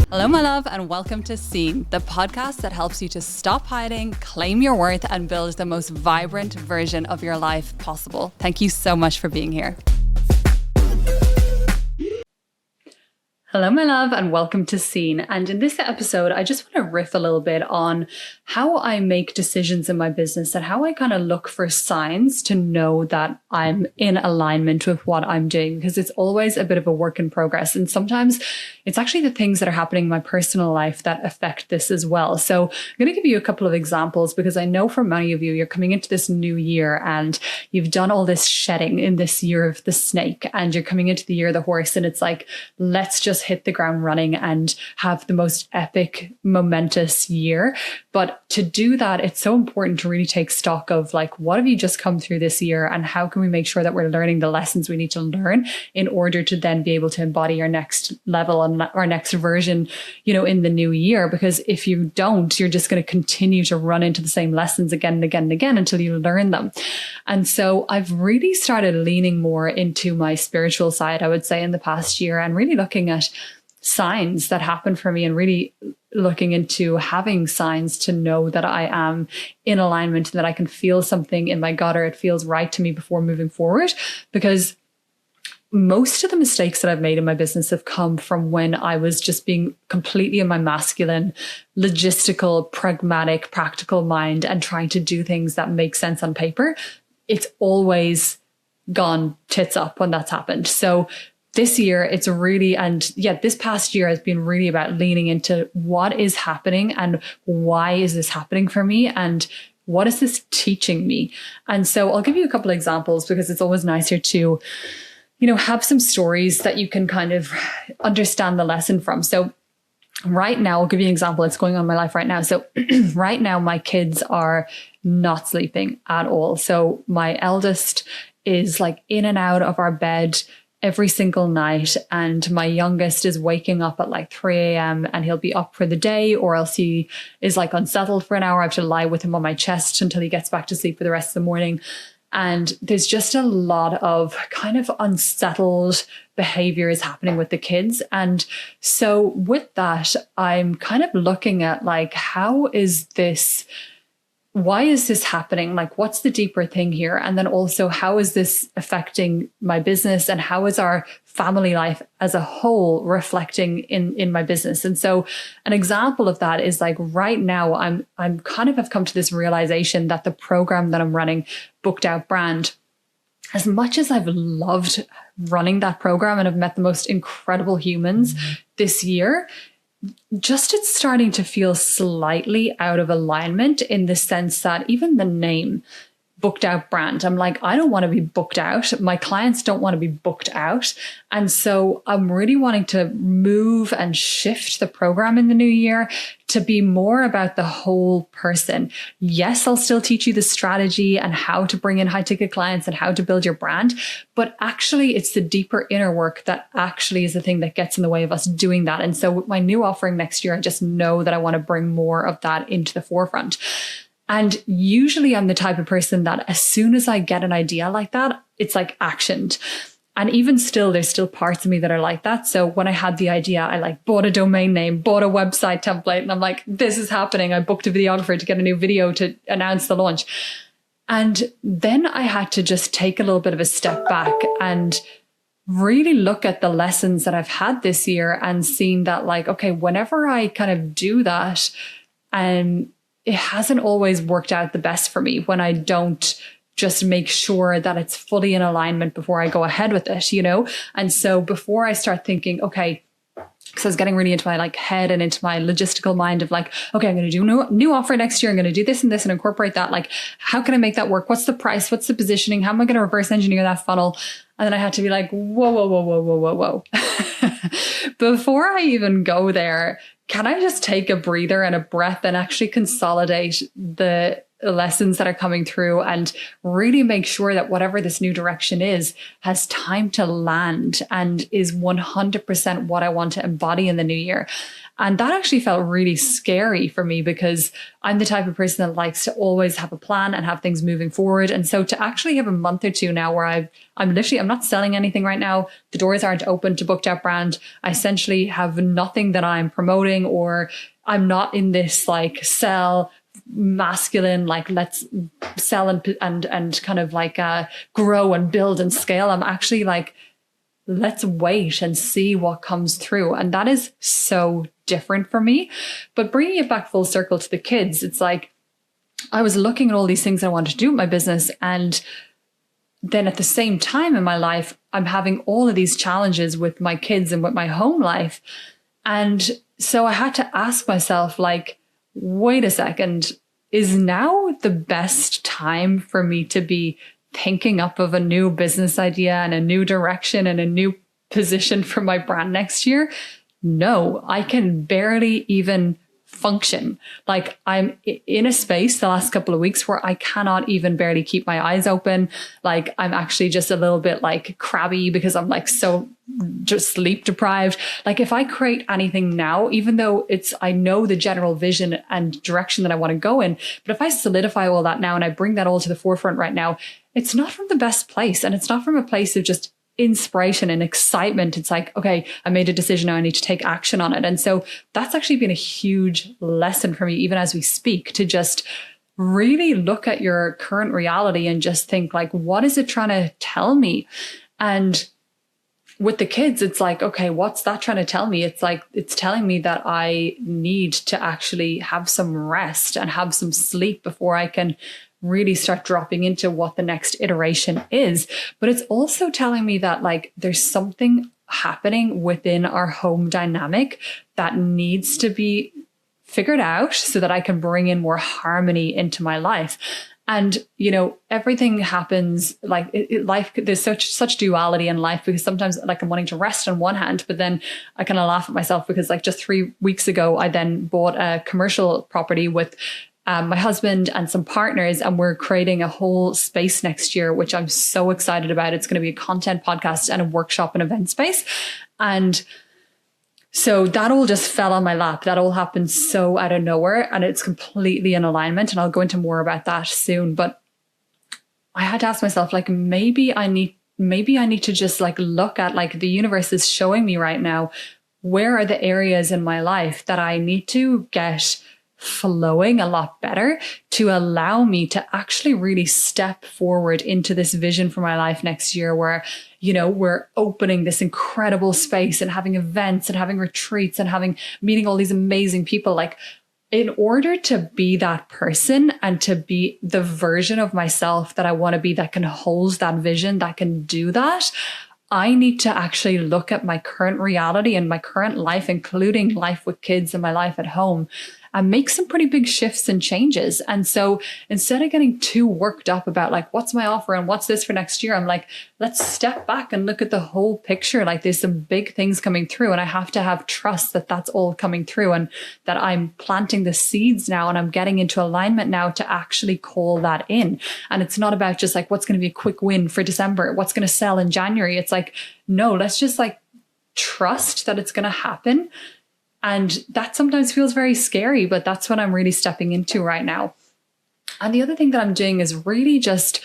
Hello, my love, and welcome to Seen, the podcast that helps you to stop hiding, claim your worth, and build the most vibrant version of your life possible. Thank you so much for being here. Hello, my love, and welcome to Seen. And in this episode, I just want to riff a little bit on how I make decisions in my business and how I kind of look for signs to know that I'm in alignment with what I'm doing, because it's always a bit of a work in progress. And sometimes it's actually the things that are happening in my personal life that affect this as well. So I'm going to give you a couple of examples, because I know for many of you, you're coming into this new year and you've done all this shedding in this year of the snake, and you're coming into the year of the horse. And it's like, let's just hit the ground running and have the most epic, momentous year. But to do that, it's so important to really take stock of like, what have you just come through this year, and how can we make sure that we're learning the lessons we need to learn in order to then be able to embody our next level and our next version, in the new year. Because if you don't, you're just going to continue to run into the same lessons again and again and again until you learn them. And so I've really started leaning more into my spiritual side, I would say, in the past year, and really looking at signs that happen for me, and really looking into having signs to know that I am in alignment, that I can feel something in my gut or it feels right to me before moving forward. Because most of the mistakes that I've made in my business have come from when I was just being completely in my masculine, logistical, pragmatic, practical mind and trying to do things that make sense on paper. It's always gone tits up when that's happened. So this year, this past year has been really about leaning into what is happening and why is this happening for me, and what is this teaching me? And so I'll give you a couple of examples, because it's always nicer to, have some stories that you can kind of understand the lesson from. So right now, I'll give you an example that's going on in my life right now. So right now, my kids are not sleeping at all. So my eldest is like in and out of our bed every single night, and my youngest is waking up at like 3 a.m. and he'll be up for the day, or else he is like unsettled for an hour. I have to lie with him on my chest until he gets back to sleep for the rest of the morning. And there's just a lot of kind of unsettled behavior is happening with the kids. And so with that, I'm kind of looking at like, why is this happening? Like, what's the deeper thing here? And then also, how is this affecting my business, and how is our family life as a whole reflecting in my business? And so an example of that is like right now, I'm kind of have come to this realization that the program that I'm running, Booked Out Brand, as much as I've loved running that program and I've met the most incredible humans this year, just it's starting to feel slightly out of alignment, in the sense that even the name Booked Out Brand, I'm like, I don't want to be booked out. My clients don't want to be booked out. And so I'm really wanting to move and shift the program in the new year to be more about the whole person. Yes, I'll still teach you the strategy and how to bring in high ticket clients and how to build your brand. But actually, it's the deeper inner work that actually is the thing that gets in the way of us doing that. And so with my new offering next year, I just know that I want to bring more of that into the forefront. And usually I'm the type of person that as soon as I get an idea like that, it's like actioned. And even still, there's still parts of me that are like that. So when I had the idea, I like bought a domain name, bought a website template, and I'm like, this is happening. I booked a videographer to get a new video to announce the launch. And then I had to just take a little bit of a step back and really look at the lessons that I've had this year, and seen that like, okay, whenever I kind of do that, it hasn't always worked out the best for me when I don't just make sure that it's fully in alignment before I go ahead with it, And so before I start thinking, okay, because I was getting really into my like head and into my logistical mind of like, okay, I'm going to do new offer next year. I'm going to do this and this and incorporate that. Like, how can I make that work? What's the price? What's the positioning? How am I going to reverse engineer that funnel? And then I had to be like, whoa. Before I even go there, can I just take a breather and a breath and actually consolidate the lessons that are coming through and really make sure that whatever this new direction is has time to land and is 100% what I want to embody in the new year. And that actually felt really scary for me because I'm the type of person that likes to always have a plan and have things moving forward. And so to actually have a month or two now where I'm not selling anything right now. The doors aren't open to Booked Out brand. I essentially have nothing that I'm promoting, or I'm not in this like sell masculine, like let's sell and kind of like grow and build and scale. I'm actually like, let's wait and see what comes through. And that is so different for me. But bringing it back full circle to the kids, it's like I was looking at all these things I wanted to do with my business. And then at the same time in my life, I'm having all of these challenges with my kids and with my home life. And so I had to ask myself, like, wait a second, is now the best time for me to be thinking up of a new business idea and a new direction and a new position for my brand next year? No, I can barely even function. Like I'm in a space the last couple of weeks where I cannot even barely keep my eyes open. Like I'm actually just a little bit like crabby because I'm like so just sleep deprived. Like if I create anything now, even though I know the general vision and direction that I want to go in, but if I solidify all that now and I bring that all to the forefront right now, it's not from the best place. And it's not from a place of just inspiration and excitement. It's like, okay, I made a decision now, I need to take action on it. And so that's actually been a huge lesson for me, even as we speak, to just really look at your current reality and just think like, what is it trying to tell me? And with the kids, it's like, okay, what's that trying to tell me? It's like, it's telling me that I need to actually have some rest and have some sleep before I can really start dropping into what the next iteration is. But it's also telling me that like there's something happening within our home dynamic that needs to be figured out so that I can bring in more harmony into my life. And, you know, everything happens like life. There's such duality in life because sometimes like I'm wanting to rest on one hand, but then I kind of laugh at myself because like just 3 weeks ago, I then bought a commercial property with my husband and some partners, and we're creating a whole space next year, which I'm so excited about. It's going to be a content podcast and a workshop and event space. And so that all just fell on my lap. That all happened so out of nowhere, and it's completely in alignment. And I'll go into more about that soon. But I had to ask myself, like, maybe I need to just like look at like the universe is showing me right now, where are the areas in my life that I need to get flowing a lot better to allow me to actually really step forward into this vision for my life next year where, you know, we're opening this incredible space and having events and having retreats and meeting all these amazing people. Like in order to be that person and to be the version of myself that I want to be, that can hold that vision, that can do that, I need to actually look at my current reality and my current life, including life with kids and my life at home, and make some pretty big shifts and changes. And so instead of getting too worked up about like, what's my offer and what's this for next year, I'm like, let's step back and look at the whole picture. Like there's some big things coming through, and I have to have trust that that's all coming through and that I'm planting the seeds now and I'm getting into alignment now to actually call that in. And it's not about just like, what's going to be a quick win for December, what's going to sell in January. It's like, no, let's just like trust that it's going to happen. And that sometimes feels very scary, but that's what I'm really stepping into right now. And the other thing that I'm doing is really just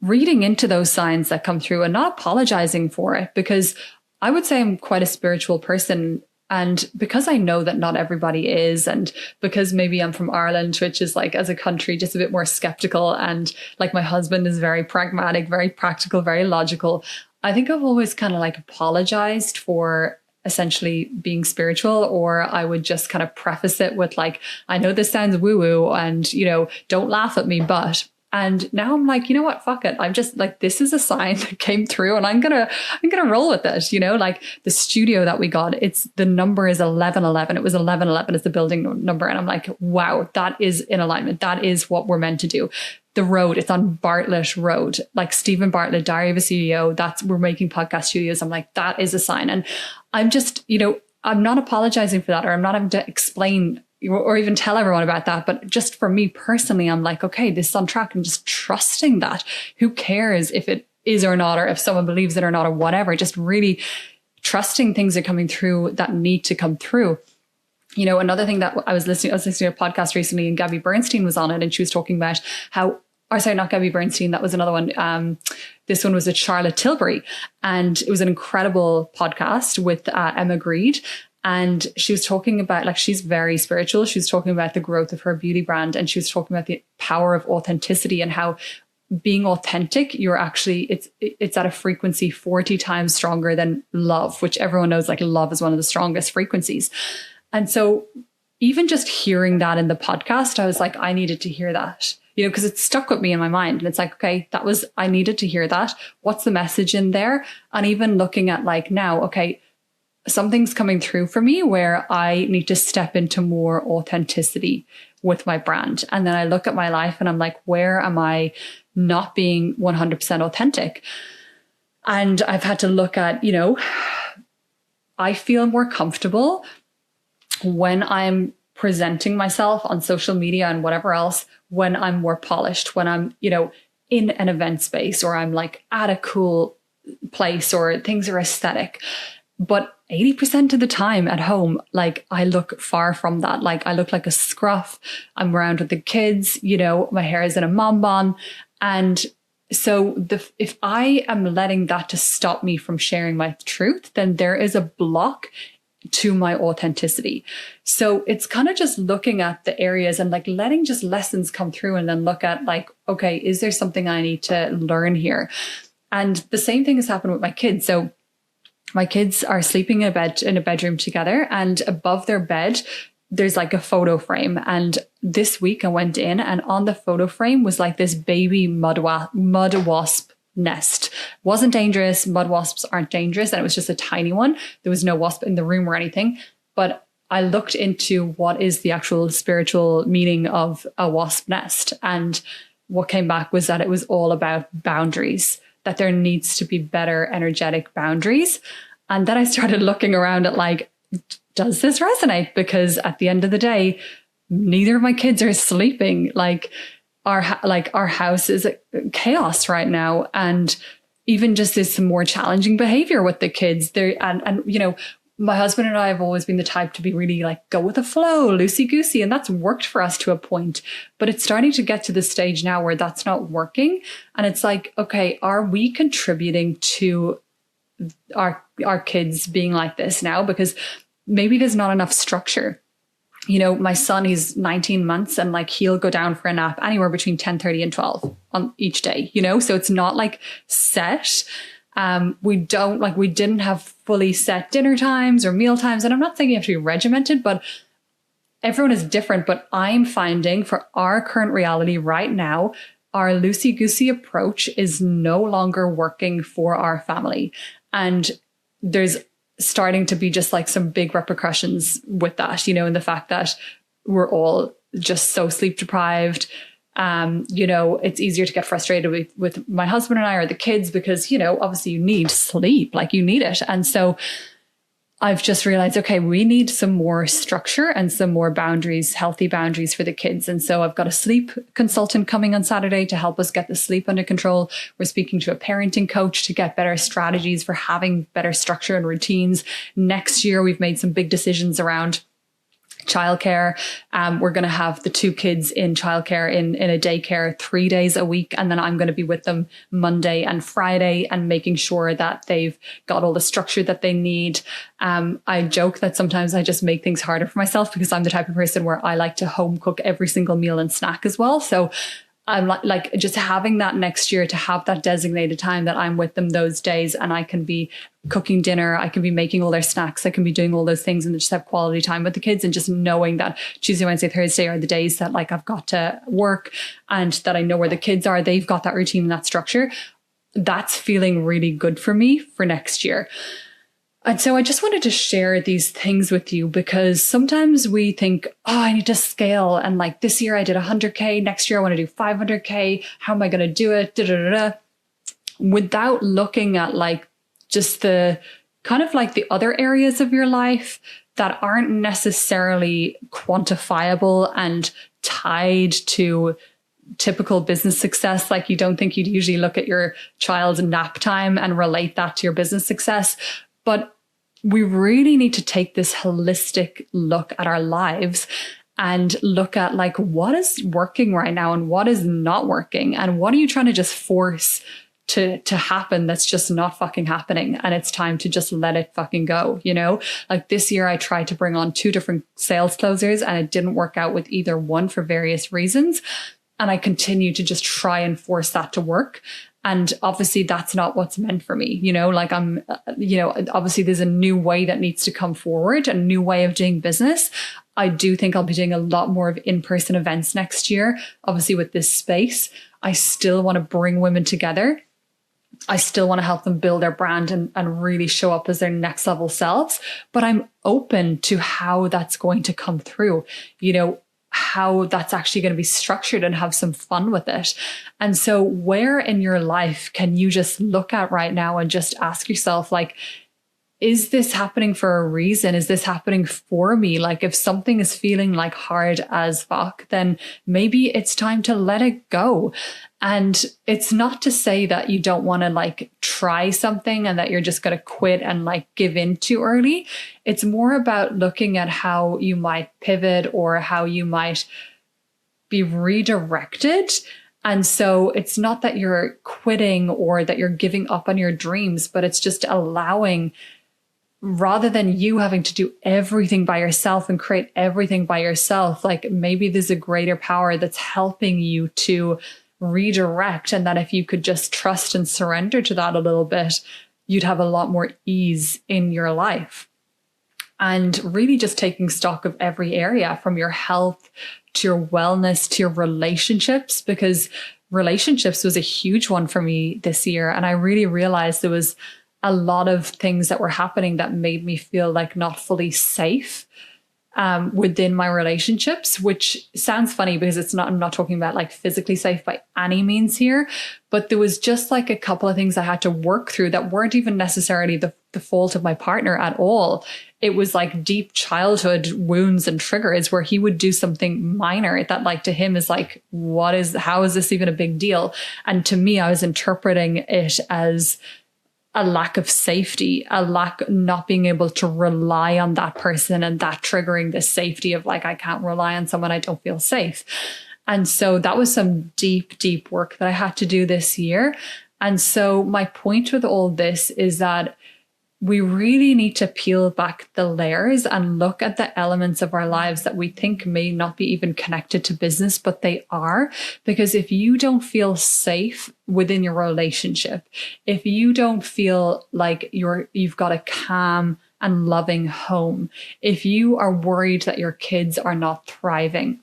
reading into those signs that come through and not apologizing for it, because I would say I'm quite a spiritual person. And because I know that not everybody is, and because maybe I'm from Ireland, which is like as a country, just a bit more skeptical. And like my husband is very pragmatic, very practical, very logical. I think I've always kind of like apologized for essentially being spiritual, or I would just kind of preface it with like, I know this sounds woo woo and, you know, don't laugh at me, but, and now I'm like, you know what, fuck it. I'm just like, this is a sign that came through and I'm going to roll with it. You know, like the studio that we got, the number is 1111. It was 1111 as the building number. And I'm like, wow, that is in alignment. That is what we're meant to do. The road, it's on Bartlett Road, like Stephen Bartlett, Diary of a CEO. We're making podcast studios. I'm like, that is a sign. And I'm just, you know, I'm not apologizing for that, or I'm not having to explain or even tell everyone about that. But just for me personally, I'm like, okay, this is on track, and just trusting that. Who cares if it is or not, or if someone believes it or not, or whatever, just really trusting things are coming through that need to come through. You know, another thing that I was listening to a podcast recently, and Gabby Bernstein was on it, and she was talking about how, or sorry, not Gabby Bernstein, that was another one. This one was with Charlotte Tilbury, and it was an incredible podcast with Emma Greed. And she was talking about, like, she's very spiritual. She was talking about the growth of her beauty brand, and she was talking about the power of authenticity and how being authentic, you're actually, it's at a frequency 40 times stronger than love, which everyone knows, like, love is one of the strongest frequencies. And so even just hearing that in the podcast, I was like, I needed to hear that, you know, because it stuck with me in my mind. And it's like, okay, I needed to hear that. What's the message in there? And even looking at, like, now, okay, something's coming through for me where I need to step into more authenticity with my brand. And then I look at my life and I'm like, where am I not being 100% authentic? And I've had to look at, you know, I feel more comfortable when I'm presenting myself on social media and whatever else, when I'm more polished, when I'm, you know, in an event space, or I'm like at a cool place, or things are aesthetic. But 80% of the time at home, like, I look far from that. Like, I look like a scruff. I'm around with the kids, you know, my hair is in a mom bun. And so if I am letting that to stop me from sharing my truth, then there is a block to my authenticity. So it's kind of just looking at the areas and, like, letting just lessons come through, and then look at, like, okay, is there something I need to learn here? And the same thing has happened with my kids. So my kids are sleeping in a bedroom together, and above their bed, there's like a photo frame. And this week I went in, and on the photo frame was like this baby mud wasp nest. Wasn't dangerous. Mud wasps aren't dangerous. And it was just a tiny one. There was no wasp in the room or anything. But I looked into what is the actual spiritual meaning of a wasp nest. And what came back was that it was all about boundaries, that there needs to be better energetic boundaries. And then I started looking around at, like, does this resonate? Because at the end of the day, neither of my kids are sleeping. Like, our house is chaos right now. And even just there's some more challenging behavior with the kids there. And, you know, my husband and I have always been the type to be really, like, go with the flow, loosey goosey. And that's worked for us to a point, but it's starting to get to the stage now where that's not working. And it's like, okay, are we contributing to our kids being like this now? Because maybe there's not enough structure. You know, my son, he's 19 months, and, like, he'll go down for a nap anywhere between 10:30 and 12 on each day, you know? So it's not, like, set. We didn't have fully set dinner times or meal times. And I'm not saying you have to be regimented, but everyone is different. But I'm finding for our current reality right now, our loosey-goosey approach is no longer working for our family. And there's starting to be just, like, some big repercussions with that, you know, and the fact that we're all just so sleep deprived. You know, it's easier to get frustrated with my husband and I, or the kids, because, you know, obviously you need sleep, like, you need it. And so I've just realized, okay, we need some more structure and some more boundaries, healthy boundaries for the kids. And so I've got a sleep consultant coming on Saturday to help us get the sleep under control. We're speaking to a parenting coach to get better strategies for having better structure and routines. Next year, we've made some big decisions around childcare. We're going to have the two kids in childcare in a daycare 3 days a week. And then I'm going to be with them Monday and Friday, and making sure that they've got all the structure that they need. I joke that sometimes I just make things harder for myself, because I'm the type of person where I like to home cook every single meal and snack as well. So I'm like just having that next year, to have that designated time that I'm with them those days, and I can be cooking dinner, I can be making all their snacks, I can be doing all those things, and just have quality time with the kids. And just knowing that Tuesday, Wednesday, Thursday are the days that, like, I've got to work, and that I know where the kids are, they've got that routine and that structure. That's feeling really good for me for next year. And so I just wanted to share these things with you, because sometimes we think, oh, I need to scale. And, like, this year I did 100K. Next year I want to do 500K. How am I going to do it? Without looking at, like, just the kind of, like, the other areas of your life, that aren't necessarily quantifiable and tied to typical business success. Like, you don't think you'd usually look at your child's nap time and relate that to your business success. But we really need to take this holistic look at our lives and look at like, what is working right now and what is not working, and what are you trying to just force to happen that's just not fucking happening, and it's time to just let it fucking go, you know? Like, this year I tried to bring on 2 different sales closers and it didn't work out with either one for various reasons, and I continue to just try and force that to work. And obviously that's not what's meant for me, you know? Like, I'm, you know, obviously there's a new way that needs to come forward, a new way of doing business. I do think I'll be doing a lot more of in-person events next year. Obviously with this space, I still want to bring women together. I still want to help them build their brand and really show up as their next level selves. But I'm open to how that's going to come through, you know, how that's actually going to be structured, and have some fun with it. And so where in your life can you just look at right now and just ask yourself, like, is this happening for a reason? Is this happening for me? Like, if something is feeling like hard as fuck, then maybe it's time to let it go. And it's not to say that you don't want to like try something and that you're just going to quit and like give in too early. It's more about looking at how you might pivot or how you might be redirected. And so it's not that you're quitting or that you're giving up on your dreams, but it's just allowing, rather than you having to do everything by yourself and create everything by yourself, like maybe there's a greater power that's helping you to redirect. And that if you could just trust and surrender to that a little bit, you'd have a lot more ease in your life. And really just taking stock of every area, from your health to your wellness to your relationships, because relationships was a huge one for me this year. And I really realized there was a lot of things that were happening that made me feel like not fully safe within my relationships, which sounds funny because I'm not talking about like physically safe by any means here, but there was just like a couple of things I had to work through that weren't even necessarily the fault of my partner at all. It was like deep childhood wounds and triggers where he would do something minor that like to him is like, how is this even a big deal? And to me, I was interpreting it as a lack of safety, a lack not being able to rely on that person, and that triggering the safety of like, I can't rely on someone, I don't feel safe. And so that was some deep, deep work that I had to do this year. And so my point with all this is that we really need to peel back the layers and look at the elements of our lives that we think may not be even connected to business, but they are. Because if you don't feel safe within your relationship, if you don't feel like you've got a calm and loving home, if you are worried that your kids are not thriving,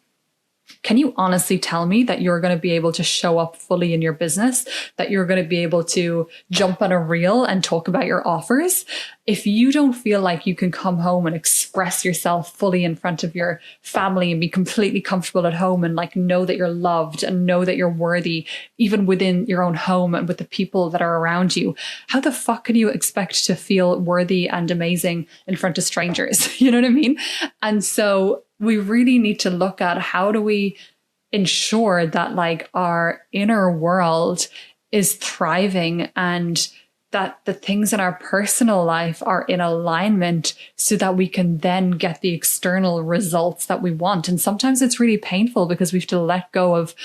can you honestly tell me that you're going to be able to show up fully in your business, that you're going to be able to jump on a reel and talk about your offers? If you don't feel like you can come home and express yourself fully in front of your family and be completely comfortable at home and like know that you're loved and know that you're worthy, even within your own home and with the people that are around you, how the fuck can you expect to feel worthy and amazing in front of strangers? You know what I mean? And so we really need to look at how do we ensure that like our inner world is thriving and that the things in our personal life are in alignment so that we can then get the external results that we want. And sometimes it's really painful because we have to let go of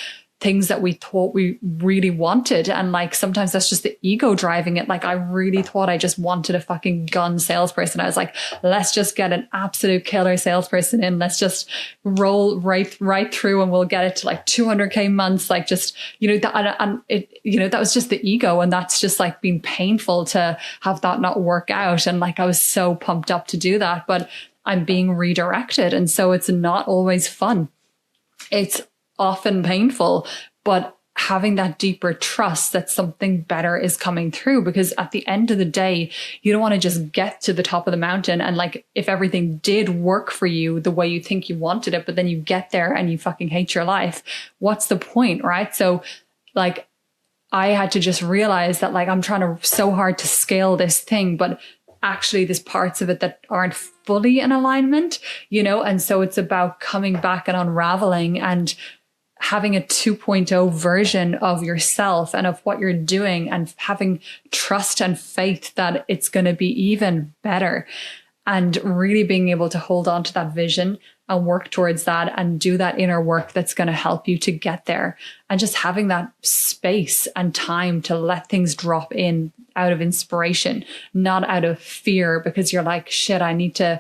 things that we thought we really wanted. And like, sometimes that's just the ego driving it. Like, I really thought I just wanted a fucking gun salesperson. I was like, let's just get an absolute killer salesperson in. Let's just roll right through and we'll get it to like 200K months. Like just, you know, that was just the ego. And that's just like been painful to have that not work out. And like, I was so pumped up to do that, but I'm being redirected. And so it's not always fun. It's often painful, but having that deeper trust that something better is coming through, because at the end of the day, you don't want to just get to the top of the mountain and like, if everything did work for you the way you think you wanted it, but then you get there and you fucking hate your life, what's the point, right? So like, I had to just realize that like, I'm trying so hard to scale this thing, but actually there's parts of it that aren't fully in alignment, and so it's about coming back and unraveling and having a 2.0 version of yourself and of what you're doing, and having trust and faith that it's going to be even better, and really being able to hold on to that vision and work towards that and do that inner work that's going to help you to get there, and just having that space and time to let things drop in out of inspiration, not out of fear, because you're like, shit, I need to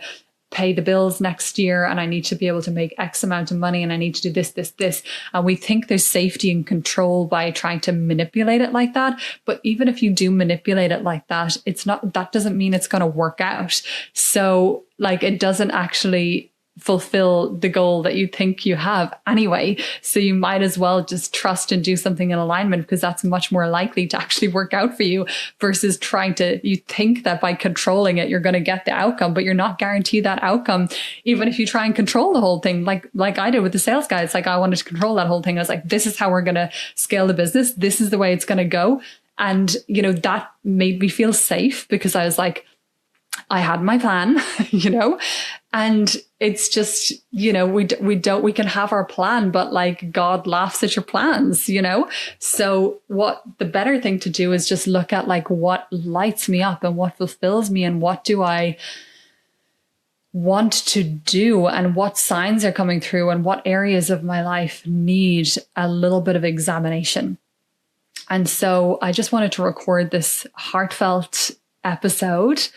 pay the bills next year and I need to be able to make X amount of money and I need to do this. And we think there's safety and control by trying to manipulate it like that. But even if you do manipulate it like that, that doesn't mean it's going to work out. So like, it doesn't actually fulfill the goal that you think you have anyway. So you might as well just trust and do something in alignment, because that's much more likely to actually work out for you, versus you think that by controlling it, you're going to get the outcome, but you're not guaranteed that outcome. Even if you try and control the whole thing, like I did with the sales guys, like I wanted to control that whole thing. I was like, this is how we're going to scale the business. This is the way it's going to go. And, that made me feel safe, because I was like, I had my plan, and it's just, we can have our plan, but like God laughs at your plans, So what the better thing to do is just look at like what lights me up and what fulfills me, and what do I want to do, and what signs are coming through, and what areas of my life need a little bit of examination. And so I just wanted to record this heartfelt episode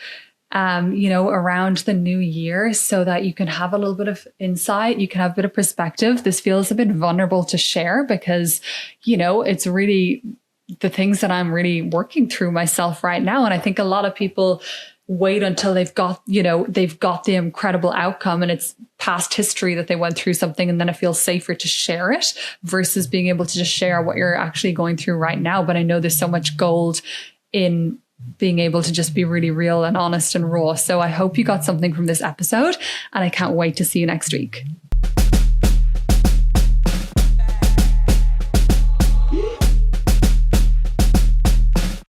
around the new year, so that you can have a little bit of insight, you can have a bit of perspective. This feels a bit vulnerable to share, because, it's really the things that I'm really working through myself right now. And I think a lot of people wait until they've got the incredible outcome and it's past history that they went through something, and then it feels safer to share it, versus being able to just share what you're actually going through right now. But I know there's so much gold in being able to just be really real and honest and raw. So I hope you got something from this episode, and I can't wait to see you next week.